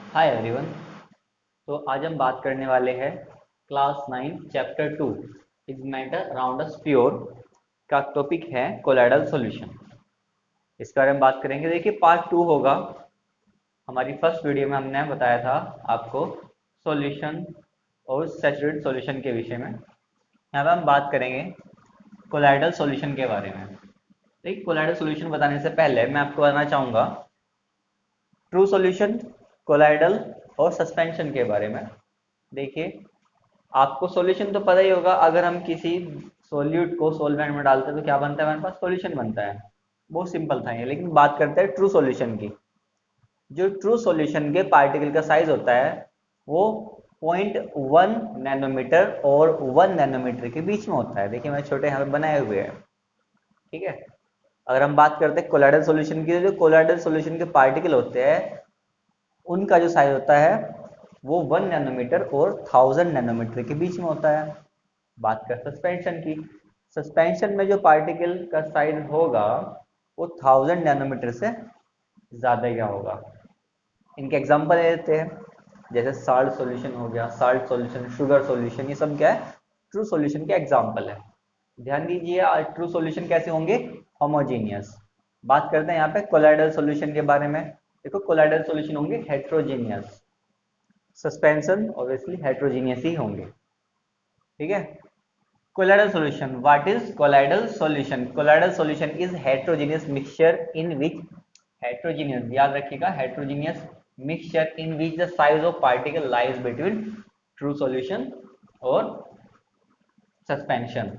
Hi everyone. तो आज हम बात करने वाले हैं class 9 chapter 2 is matter around a sphere का टॉपिक है कोलाइडल सॉल्यूशन। इस बारे में बात करेंगे। देखिए पार्ट 2 होगा। हमारी फर्स्ट वीडियो में हमने बताया था आपको सॉल्यूशन और सैचुरेटेड सॉल्यूशन के विषय में। यहाँ पे हम बात करेंगे कोलाइडल सॉल्यूशन के बारे में। देखिए कोलाइडल सॉल्यूशन बताने से पहले मैं आपको बताना चाहूँगा ट्रू सॉल्यूशन, कोलाइडल और सस्पेंशन के बारे में। देखिए आपको सॉल्यूशन तो पता ही होगा, अगर हम किसी सॉल्यूट को सॉल्वेंट में डालते हैं तो क्या बनता है, हमारे पास सॉल्यूशन बनता है। बहुत सिंपल था ये। लेकिन बात करते हैं ट्रू सॉल्यूशन की। जो ट्रू सॉल्यूशन के पार्टिकल का साइज होता है वो 0.1 नैनोमीटर और 1 नैनोमीटर के बीच में होता है। देखिए मैंने छोटे यहाँ पे बनाए हुए हैं, ठीक है। अगर हम बात करते हैं कोलाइडल सॉल्यूशन की, तो जो कोलाइडल सॉल्यूशन के पार्टिकल होते हैं उनका जो साइज होता है वो 1 नैनोमीटर और 1000 नैनोमीटर के बीच में होता है। बात कर सस्पेंशन की। सस्पेंशन में जो पार्टिकल का साइज होगा वो 1000 नैनोमीटर से ज़्यादा क्या होगा। इनके एग्जांपल ले लेते हैं। जैसे साल्ट सॉल्यूशन हो गया, साल्ट सॉल्यूशन, शुगर सॉल्यूशन, ये सब क्या है, ट्रू सॉल्यूशन के एग्जांपल है। ध्यान दीजिए ट्रू सॉल्यूशन कैसे होंगे, होमोजीनियस। बात करते हैं यहाँ पे कोलाइडल सॉल्यूशन के बारे में। देखो कोलाइडल सॉल्यूशन होंगे हेट्रोजीनियस, सस्पेंशन ऑब्वियसली हेट्रोजीनियस ही होंगे, ठीक है। colloidal solution, what is colloidal solution? Colloidal solution is heterogeneous mixture in which, heterogeneous याद रखिएगा, heterogeneous mixture in which the size of particle lies between true solution और suspension।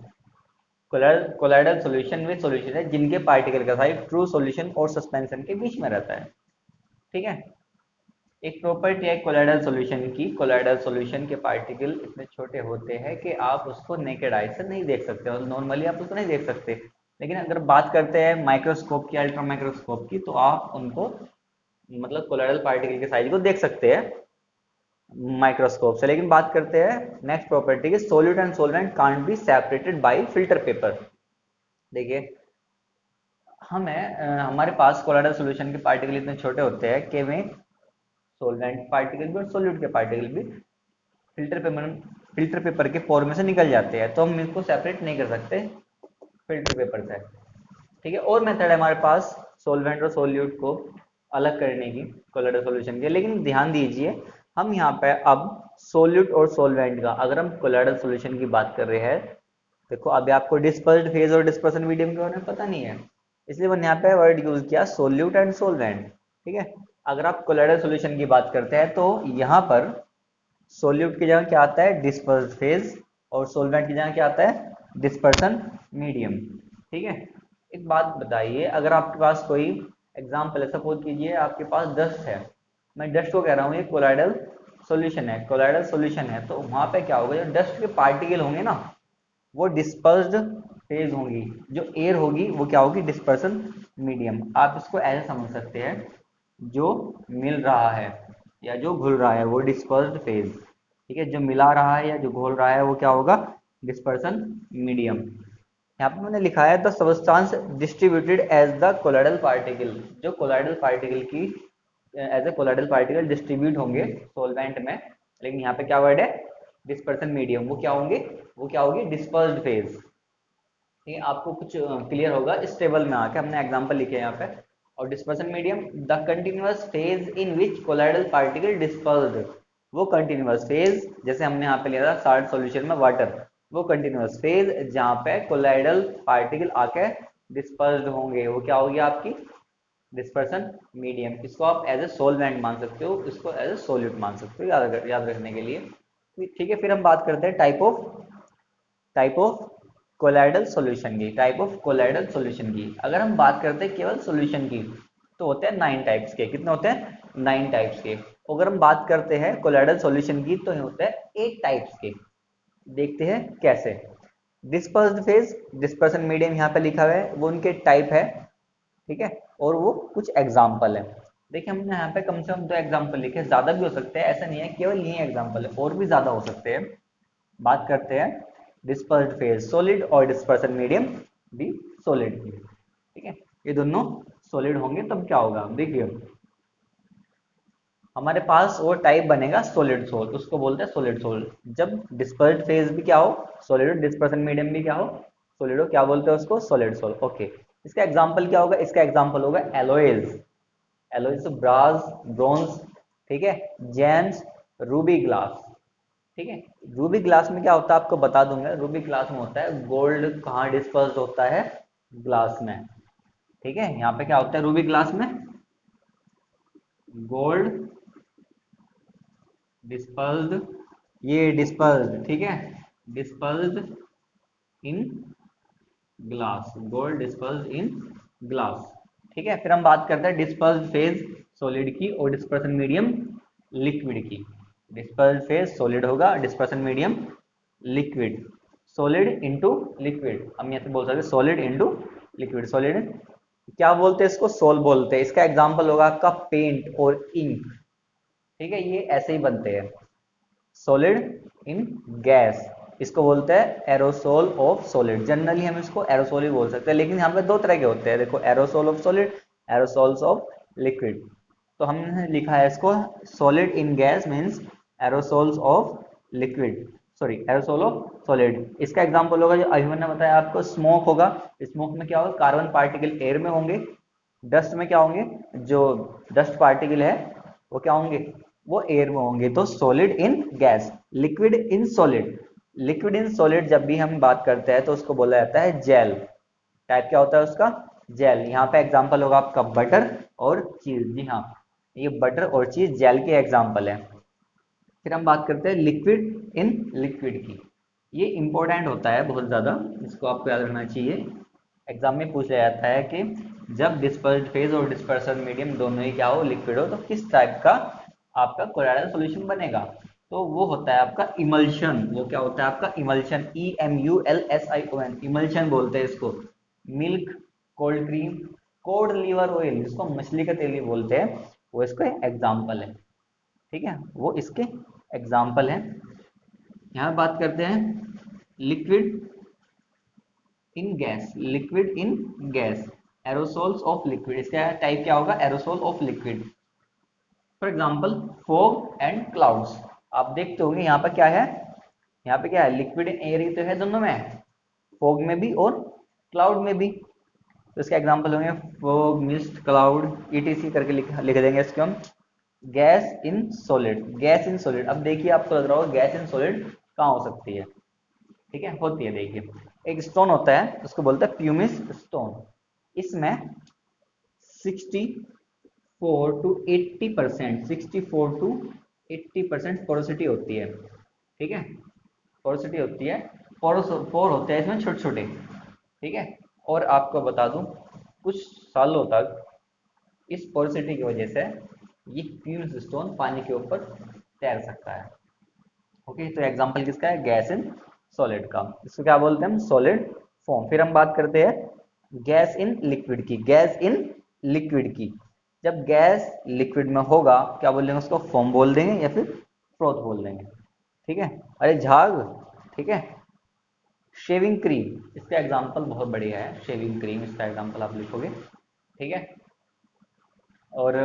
colloidal solution में solution है जिनके particle का size true solution और suspension के बीच में रहता है, ठीक है। एक प्रॉपर्टी है कोलाइडल सॉल्यूशन की। कोलाइडल सॉल्यूशन के पार्टिकल इतने छोटे होते हैं कि आप उसको नेकेड आई से नहीं देख सकते, और नॉर्मली आप उसको नहीं देख सकते। लेकिन अगर बात करते हैं माइक्रोस्कोप की, अल्ट्रा माइक्रोस्कोप की, तो आप उनको मतलब कोलाइडल पार्टिकल के साइज को देख सकते हैं माइक्रोस्कोप से। लेकिन बात करते हैं नेक्स्ट प्रॉपर्टी की, solute and solvent can't be separated by filter paper. देखिए हमारे पास कोलाइडल सॉल्यूशन के पार्टिकल इतने छोटे होते हैं कि वे सोलवेंट पार्टिकल भी और सोल्यूट के पार्टिकल भी फिल्टर पेपर के पोर में से निकल जाते हैं, तो हम इनको सेपरेट नहीं कर सकते फिल्टर पेपर से, ठीक है। और मेथड है हमारे पास सोलवेंट और सोल्यूट को अलग करने की कोलाइडल सॉल्यूशन के। लेकिन ध्यान दीजिए हम यहाँ पे अब सोल्यूट और सोलवेंट का, अगर हम कोलाइडल सॉल्यूशन की बात कर रहे हैं, देखो अभी आपको डिस्पर्स्ड फेज और डिस्पर्सन मीडियम के बारे में पता नहीं है, इसलिए मैंने यहाँ पे वर्ड यूज किया सोल्यूट एंड सोलवेंट, ठीक है। अगर आप कोलाइडल सॉल्यूशन की बात करते हैं तो यहाँ पर सोल्यूट की जगह क्या आता है, डिस्पर्स्ड फेज, और सोलवेंट की जगह क्या आता है, डिस्पर्सन मीडियम, ठीक है। एक बात बताइए, अगर आपके पास कोई एग्जाम्पल है, सपोज कीजिए आपके पास डस्ट है, मैं डस्ट को कह रहा हूँ ये कोलाइडल सॉल्यूशन है, कोलाइडल सॉल्यूशन है, तो वहां पे क्या होगा, जो डस्ट के पार्टिकल होंगे ना वो डिस्पर्स्ड फेज होंगी, जो एयर होगी वो क्या होगी, डिस्पर्सन मीडियम। आप इसको ऐसे समझ सकते हैं, जो मिल रहा है या जो घुल रहा है वो डिस्पर्स्ड फेज, ठीक है। जो मिला रहा है या जो घोल रहा है वो क्या होगा, डिस्पर्सन मीडियम। यहाँ पे मैंने लिखा है the substance distributed as the colloidal particle, जो कोलाइडल पार्टिकल की as a colloidal particle distribute होंगे सोलवेंट में। लेकिन यहाँ पे क्या वर्ड है, डिस्पर्सन मीडियम, वो क्या होंगे, वो क्या होगी, डिस्पर्स्ड फेज, ठीक है। आपको कुछ क्लियर होगा इस टेबल में आके, हमने एग्जांपल लिखे हैं यहाँ पे। और dispersion medium, the continuous phase in which colloidal particle dispersed, वो कंटिन्यूअस फेज जैसे हमने यहाँ पे लिया था साल्ट सॉल्यूशन में वाटर, वो कंटिन्यूअस फेज जहाँ पे कोलाइडल पार्टिकल आके डिस्पर्स्ड होंगे, वो क्या होगी आपकी, डिस्पर्सन मीडियम। इसको आप एज ए सोलवेंट मान सकते हो, इसको एज ए सोल्यूट मान सकते हो, याद रखने के लिए, ठीक है। फिर हम बात करते हैं टाइप ऑफ कोलाइडल सॉल्यूशन की। टाइप ऑफ कोलाइडल सॉल्यूशन की अगर हम बात करते हैं केवल सॉल्यूशन की, तो होते हैं 9 टाइप्स के। कितने होते हैं, 9 टाइप्स के। अगर हम बात करते हैं कोलाइडल सॉल्यूशन की तो ये होते हैं 8 टाइप्स के। देखते हैं कैसे। डिस्पर्स्ड फेज, डिस्पर्सन मीडियम यहाँ पे लिखा हुआ है, वो उनके टाइप है, ठीक है। और वो कुछ एग्जाम्पल है। देखिए हमने यहाँ पे कम से कम 2 एग्जाम्पल लिखे, ज्यादा भी हो सकते हैं, ऐसा नहीं है केवल ये एग्जाम्पल है, और भी ज्यादा हो सकते हैं। बात करते हैं डिस्पर्स्ड फेज सॉलिड और डिस्पर्सन मीडियम भी सॉलिड की, ठीक है। ये दोनों सॉलिड होंगे तब क्या होगा, देखिए हमारे पास वो टाइप बनेगा सॉलिड सोल, उसको बोलते हैं सॉलिड सोल। जब डिस्पर्स्ड फेज भी क्या हो सॉलिड हो, डिस्पर्सन मीडियम भी क्या हो सॉलिड हो, क्या बोलते हैं उसको सॉलिड सोल। ओके, इसका एग्जांपल क्या होगा, इसका एग्जांपल होगा एलोयज। एलोयज ब्रास, ब्रॉन्ज, ठीक है, जेम्स, रूबी ग्लास। ठीक है, रूबी ग्लास में क्या होता है आपको बता दूंगा। रूबी ग्लास में होता है गोल्ड, कहाँ डिस्पर्स होता है, ग्लास में। ठीक है, यहाँ पे क्या होता है रूबी ग्लास में, गोल्ड डिस्पर्स्ड, ये डिस्पर्स्ड, ठीक है, dispersed in glass, gold dispersed in glass. ठीक है, फिर हम बात करते हैं डिस्पर्स्ड फेज सॉलिड की और डिस्पर्सन मीडियम लिक्विड की। डिस्पर्स्ड फेज सॉलिड होगा, dispersion medium liquid, solid into liquid. हम यहाँ पे बोल सकते हैं सॉलिड इनटू लिक्विड। सॉलिड क्या बोलते हैं इसको, सोल बोलते हैं। इसका एग्जांपल होगा आपका पेंट और इंक। ठीक है, ये ऐसे ही बनते हैं, सॉलिड इन गैस, इसको बोलते हैं एरोसोल ऑफ सॉलिड। जनरली हम इसको एरोसोल ही बोल सकते हैं, लेकिन यहाँ पे दो तरह के होते हैं, देखो aerosol of solid, aerosols of liquid. तो हमने लिखा है इसको solid in gas means aerosols of liquid, sorry aerosol of solid. इसका एग्जांपल होगा जो अभी मैंने बताया आपको, स्मोक होगा। स्मोक में क्या होगा, कार्बन पार्टिकल एयर में होंगे, डस्ट में क्या होंगे, जो डस्ट पार्टिकल है वो क्या होंगे, वो एयर में होंगे। तो solid in gas, liquid in solid. Liquid in solid जब भी हम बात करते हैं तो उसको बोला जाता है जेल। टाइप क्या होता है उसका, जेल। यहाँ पे एग्जांपल होगा आपका बटर और चीज। जी हाँ, ये बटर और चीज जेल के एग्जांपल है। फिर हम बात करते हैं लिक्विड इन लिक्विड की। ये इंपॉर्टेंट होता है बहुत ज़्यादा, इसको आपको याद रखना चाहिए। एग्जाम में पूछ लिया जाता है कि जब डिस्पर्स्ड फेज और डिस्पर्सन मीडियम दोनों ही क्या हो, लिक्विड हो, तो किस टाइप का आपका कोलाइडल सॉल्यूशन बनेगा। तो वो होता है आपका इमल्शन। वो क्या होता है आपका इमल्शन, EMULSION, इमल्शन बोलते हैं इसको। Milk, cold cream, cod liver oil, जिसको मछली का तेल भी बोलते हैं, वो इसको एग्जाम्पल है। ठीक है, वो इसके एग्जाम्पल है। यहाँ बात करते हैं liquid in gas, liquid in gas, aerosols of liquid. इसका टाइप क्या होगा, aerosol of liquid. For example fog and clouds. आप देखते होंगे यहाँ पर क्या है, यहाँ पे क्या है, लिक्विड एयर ही तो है दोनों में, फॉग में भी और क्लाउड में भी। तो इसके एग्जाम्पल होंगे फॉग, मिस्ट, क्लाउड, ETC करके लिख देंगे इसको हम। Gas in solid, gas in solid. अब देखिए आपको लग रहा होगा गैस इन सॉलिड कहाँ हो सकती है। ठीक है, होती है। देखिए एक स्टोन होता है उसको बोलते हैं प्यूमिस स्टोन। इसमें 64 to 80%, 64 to 80% पोरोसिटी होती है। ठीक है, पोरोसिटी होती है, पोर होते हैं इसमें छोटे छोटे। ठीक है, और आपको बता दूं कुछ सालों तक इस पोरोसिटी की वजह से ये प्यूमिस स्टोन पानी के ऊपर तैर सकता है। ओके, तो एग्जांपल किसका है, गैस इन सॉलिड का। इसको क्या बोलते हैं हम, सॉलिड फॉर्म। फिर हम बात करते हैं गैस इन लिक्विड की। गैस इन लिक्विड की, जब गैस लिक्विड में होगा क्या बोल देंगे उसको, फॉर्म बोल देंगे या फिर फ्रोथ बोल देंगे। ठीक है, अरे झाग, ठीक है। शेविंग क्रीम, इसका एग्जांपल बहुत बढ़िया है, शेविंग क्रीम इसका एग्जांपल आप लिखोगे। ठीक है, और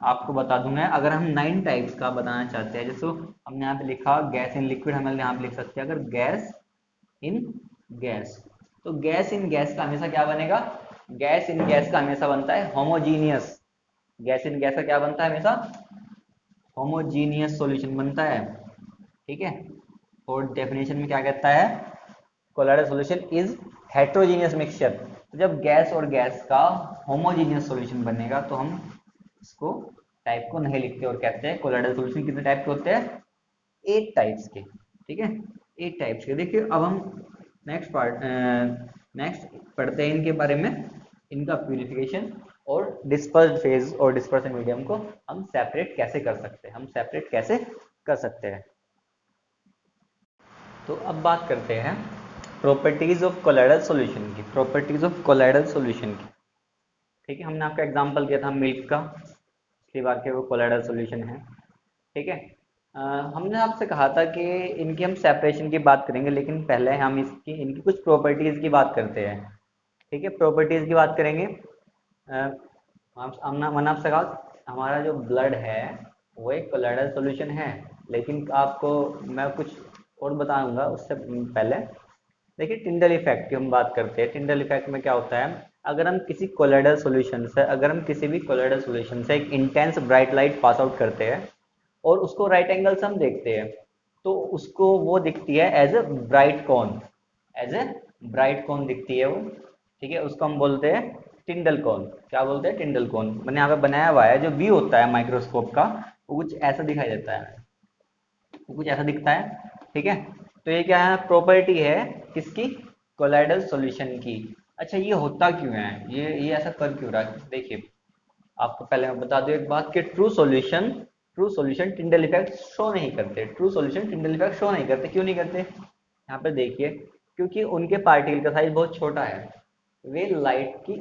आपको बता दूंगा अगर हम 9 टाइप्स का बताना चाहते हैं, जैसे हमने यहाँ पे लिखा गैस इन लिक्विड, हम यहाँ पे लिख सकते हैं अगर गैस इन गैस। तो गैस इन गैस का हमेशा क्या बनेगा, गैस इन गैस का हमेशा बनता है होमोजीनियस। गैस इन गैस का क्या बनता है हमेशा, होमोजीनियस सॉल्यूशन बनता है। ठीक है, और डेफिनेशन में क्या कहता है, colloidal solution is heterogeneous mixture. तो जब गैस और गैस का होमोजीनियस सॉल्यूशन बनेगा तो हम इसको टाइप को नहीं लिखते और कहते हैं कोलाइडल सॉल्यूशन कितने टाइप के होते हैं, 8 टाइप्स के। ठीक है, 8 टाइप्स के। देखिए अब हम नेक्स्ट पढ़ते हैं इनके बारे में, इनका प्यूरिफिकेशन और डिस्पर्स्ड फेज और डिस्पर्सन मीडियम को हम सेपरेट कैसे कर सकते हैं, हम सेपरेट कैसे कर सकते हैं। तो अब बात करते हैं प्रॉपर्टीज ऑफ कोलाइडल सॉल्यूशन की, प्रॉपर्टीज ऑफ कोलाइडल सॉल्यूशन की। ठीक है, हमने आपका एग्जांपल किया था मिल्क का, पिछली बार के, वो कोलाइडल सॉल्यूशन है। ठीक है, हमने आपसे कहा था कि इनकी हम सेपरेशन की बात करेंगे, लेकिन पहले हम इनकी कुछ प्रॉपर्टीज की बात करते हैं। ठीक है, प्रॉपर्टीज की बात करेंगे। हमने आपसे कहा हमारा जो ब्लड है वो एक कोलाइडल सॉल्यूशन है, लेकिन आपको मैं कुछ और बताऊंगा उससे पहले। देखिए टिंडल इफेक्ट की हम बात करते हैं। टिंडल इफेक्ट में क्या होता है, अगर हम किसी कोलाइडल सॉल्यूशन से अगर हम किसी भी कोलाइडल सॉल्यूशन से एक intense bright light pass out करते हैं और उसको राइट एंगल से हम देखते हैं, तो उसको वो दिखती है as a bright cone, as a bright cone दिखती है वो। ठीक है, उसको हम बोलते हैं टिंडल कॉन। क्या बोलते हैं? Tyndall cone. मैंने यहाँ पे बनाया हुआ है, जो व्यू होता है माइक्रोस्कोप का वो कुछ ऐसा दिखाई देता है, वो कुछ ऐसा दिखता है। ठीक है, तो ये क्या है, प्रॉपर्टी है किसकी? कोलाइडल सॉल्यूशन की। अच्छा, ये होता क्यों है, ये ऐसा कर क्यों रहा है? देखिए, आपको पहले मैं बता दूं एक बात कि true solution Tyndall effect show नहीं करते। True solution Tyndall effect show नहीं करते। क्यों नहीं करते? यहाँ पे देखिए, क्योंकि उनके पार्टिकल का साइज बहुत छोटा है। वे लाइट की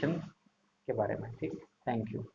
के बारे में। ठीक, थैंक यू।